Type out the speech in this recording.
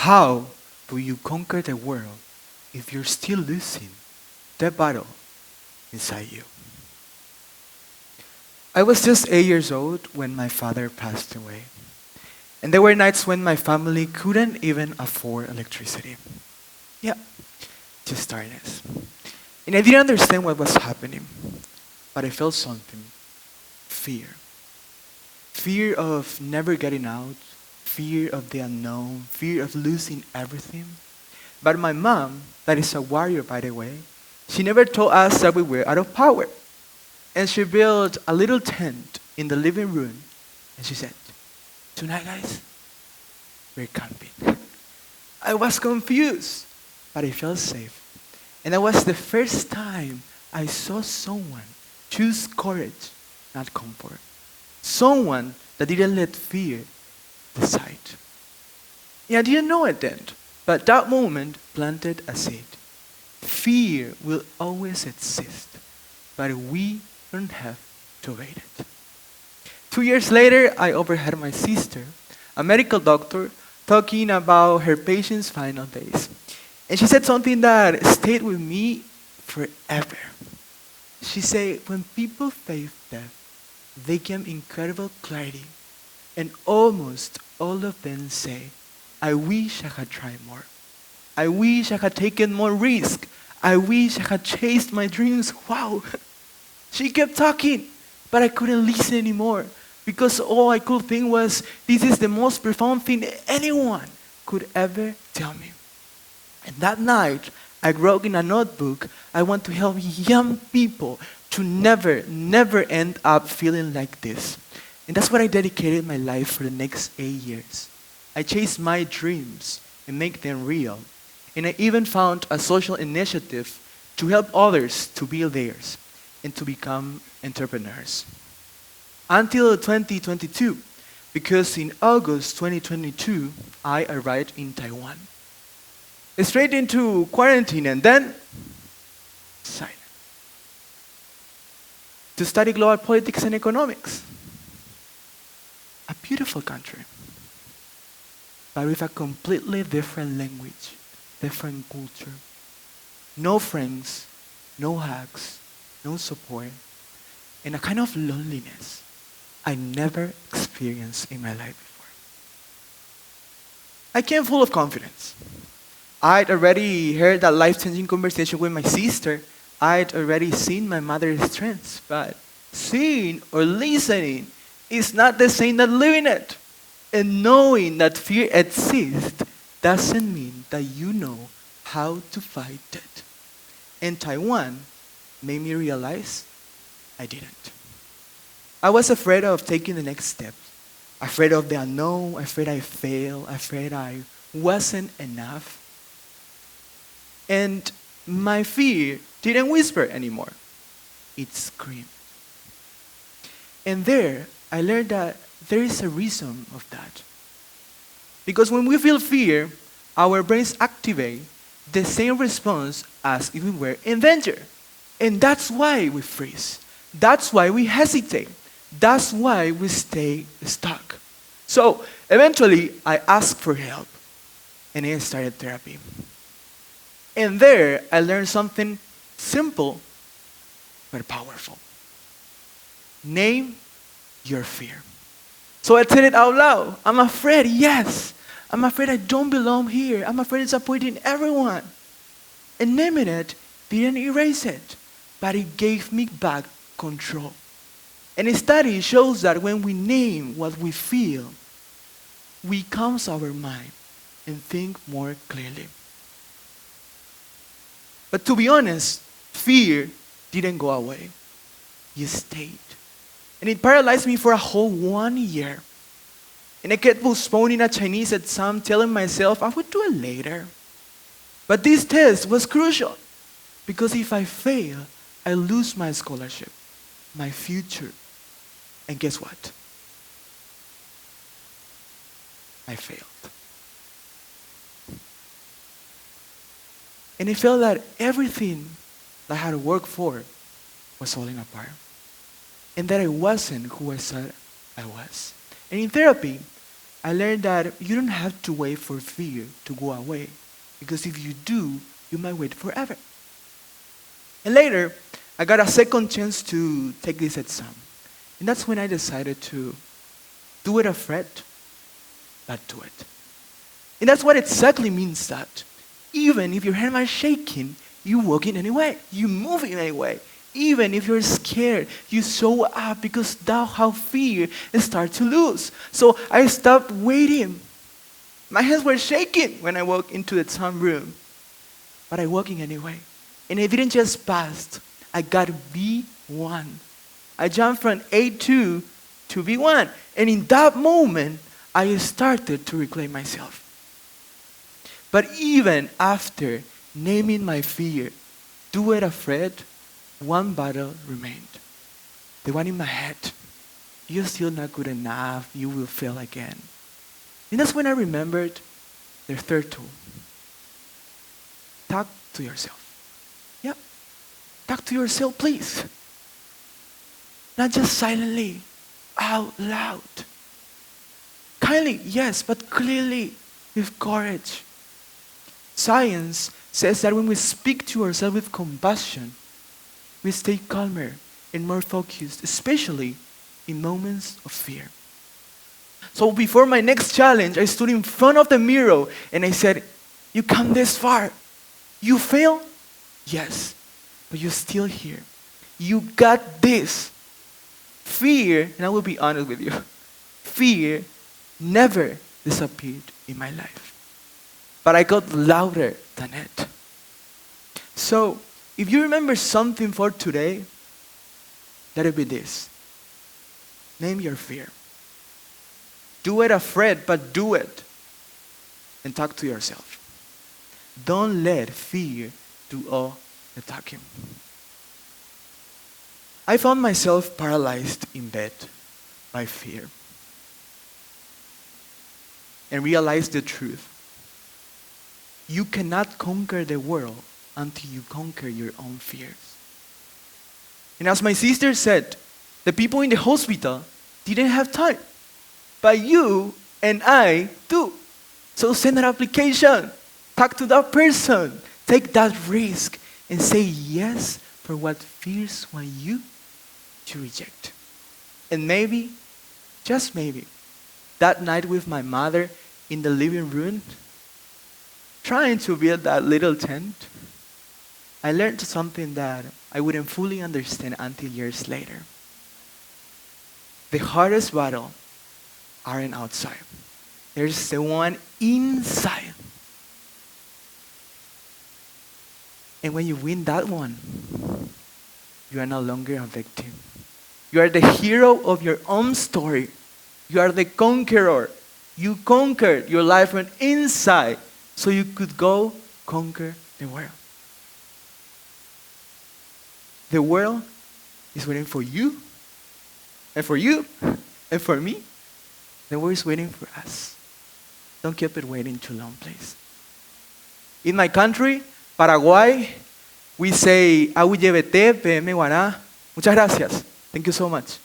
How do you conquer the world if you're still losing the battle inside you? I was just 8 years old when my father passed away. And there were nights when my family couldn't even afford electricity. Yeah, just darkness. And I didn't understand what was happening, but I felt something. Fear. Fear of never getting out, fear of the unknown, fear of losing everything. But my mom, that is a warrior by the way, she never told us that we were out of power. And she built a little tent in the living room, and she said, "Tonight, guys, we're camping." I was confused, but I felt safe. And that was the first time I saw someone choose courage, not comfort. Someone that didn't let fear decide. Yeah, I didn't know it then, but that moment planted a seed. Fear will always exist, but we don't have to evade it. 2 years later, I overheard my sister, a medical doctor, talking about her patient's final days. And she said something that stayed with me forever. She said, when people face death, they gain incredible clarity. And almost all of them say, "I wish I had tried more. I wish I had taken more risk. I wish I had chased my dreams." Wow. She kept talking, but I couldn't listen anymore because all I could think was, this is the most profound thing anyone could ever tell me. And that night, I wrote in a notebook, I want to help young people to never, never end up feeling like this. And that's what I dedicated my life for the next 8 years. I chased my dreams and make them real. And I even found a social initiative to help others to build theirs and to become entrepreneurs. Until 2022, because in August 2022, I arrived in Taiwan. Straight into quarantine and then silence. To study global politics and economics. A beautiful country, but with a completely different language, different culture. No friends, no hugs, no support, and a kind of loneliness I never experienced in my life before. I came full of confidence. I'd already heard that life-changing conversation with my sister. I'd already seen my mother's strengths, but seeing or listening is not the same as living it. And knowing that fear exists doesn't mean that you know how to fight it. And Taiwan made me realize I didn't. I was afraid of taking the next step, afraid of the unknown, afraid I failed, afraid I wasn't enough. And my fear didn't whisper anymore. It screamed. And there, I learned that there is a reason of that. Because when we feel fear, our brains activate the same response as if we were in danger. And that's why we freeze. That's why we hesitate. That's why we stay stuck. So eventually, I asked for help. And I started therapy. And there, I learned something simple but powerful. Name your fear. So I said it out loud. I'm afraid, yes. I'm afraid I don't belong here. I'm afraid of disappointing everyone. And naming it didn't erase it, but it gave me back control. And a study shows that when we name what we feel, we calm our mind and think more clearly. But to be honest, fear didn't go away. It stayed. And it paralyzed me for a whole 1 year. And I kept postponing a Chinese exam, telling myself I would do it later. But this test was crucial, because if I fail, I lose my scholarship, my future. And guess what? I failed. And I felt that everything that I had worked for was falling apart. And that I wasn't who I said I was. And in therapy, I learned that you don't have to wait for fear to go away, because if you do, you might wait forever. And later, I got a second chance to take this exam. And that's when I decided to do it afraid, but do it. And that's what exactly means that even if your hand is shaking, you walk in anyway. You move in anyway. Even if you're scared, you show up because that's how fear starts to lose. So I stopped waiting. My hands were shaking when I walked into the exam room. But I walked in anyway. And I didn't just pass. I got B1. I jumped from A2 to B1. And in that moment, I started to reclaim myself. But even after naming my fear, do it afraid, one battle remained. The one in my head. You're still not good enough. You will fail again. And that's when I remembered the third tool. Talk to yourself. Yeah. Talk to yourself, please. Not just silently, out loud. Kindly, yes, but clearly, with courage. Science says that when we speak to ourselves with compassion, we stay calmer and more focused, especially in moments of fear. So before my next challenge, I stood in front of the mirror and I said, you come this far. You fail? Yes, but you're still here. You got this. Fear, and I will be honest with you, fear never disappeared in my life. But I got louder than it. So, if you remember something for today, let it be this. Name your fear. Do it afraid, but do it. And talk to yourself. Don't let fear do all the talking. I found myself paralyzed in bed by fear. And realized the truth. You cannot conquer the world until you conquer your own fears. And as my sister said, the people in the hospital didn't have time. But you and I do. So send an application. Talk to that person. Take that risk. And say yes for what fears want you to reject. And maybe, just maybe, that night with my mother in the living room, trying to build that little tent, I learned something that I wouldn't fully understand until years later. The hardest battle aren't outside. There's the one inside. And when you win that one, you are no longer a victim. You are the hero of your own story. You are the conqueror. You conquered your life from inside so you could go conquer the world. The world is waiting for you, and for me. The world is waiting for us. Don't keep it waiting too long, please. In my country, Paraguay, we say, Auyevete, PM Guará. Muchas gracias. Thank you so much.